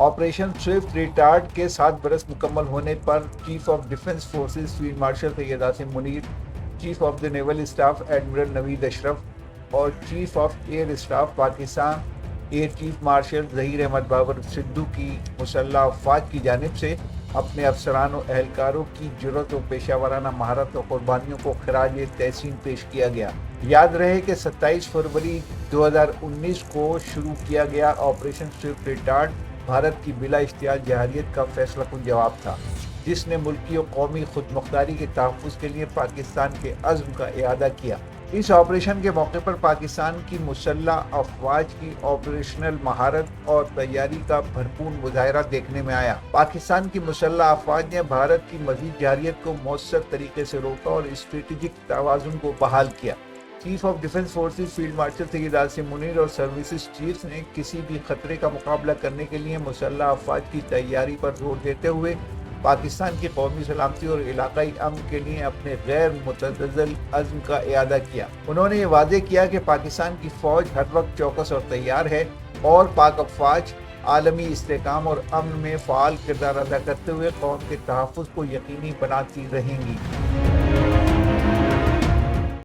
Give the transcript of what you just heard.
Operation Swift retard کے 7 برس مکمل ہونے پر chief of defence forces field marshal Syed Asim Munir, chief of the naval staff admiral Naveed Ashraf اور chief of air staff Pakistan air chief marshal Zaheer Ahmed Babar Sidhu کی مسلح افواج کی جانب سے اپنے افسران و اہلکاروں کی جرأت و پیشہ ورانہ مہارت و قربانیوں کو خراج تحسین پیش کیا گیا۔ یاد رہے کہ 27 فروری 2019 کو شروع کیا گیا آپریشن سوئفٹ ریٹارڈ بھارت کی بلا اشتعال جہادیت کا فیصلہ کن جواب تھا، جس نے ملکی و قومی خود مختاری کے تحفظ کے لیے پاکستان کے عزم کا اعادہ کیا۔ اس آپریشن کے موقع پر پاکستان کی مسلح افواج کی آپریشنل مہارت اور تیاری کا بھرپور مظاہرہ دیکھنے میں آیا۔ پاکستان کی مسلح افواج نے بھارت کی مزید جارحیت کو مؤثر طریقے سے روکا اور اسٹریٹجک توازن کو بحال کیا۔ Chief of defence forces field marshal Syed Asim Munir اور سروسز چیفز نے کسی بھی خطرے کا مقابلہ کرنے کے لیے مسلح افواج کی تیاری پر زور دیتے ہوئے پاکستان کی قومی سلامتی اور علاقائی امن کے لیے اپنے غیر متزلزل عزم کا اعادہ کیا۔ انہوں نے یہ واضح کیا کہ پاکستان کی فوج ہر وقت چوکس اور تیار ہے اور پاک افواج عالمی استحکام اور امن میں فعال کردار ادا کرتے ہوئے قوم کے تحفظ کو یقینی بناتی رہیں گی۔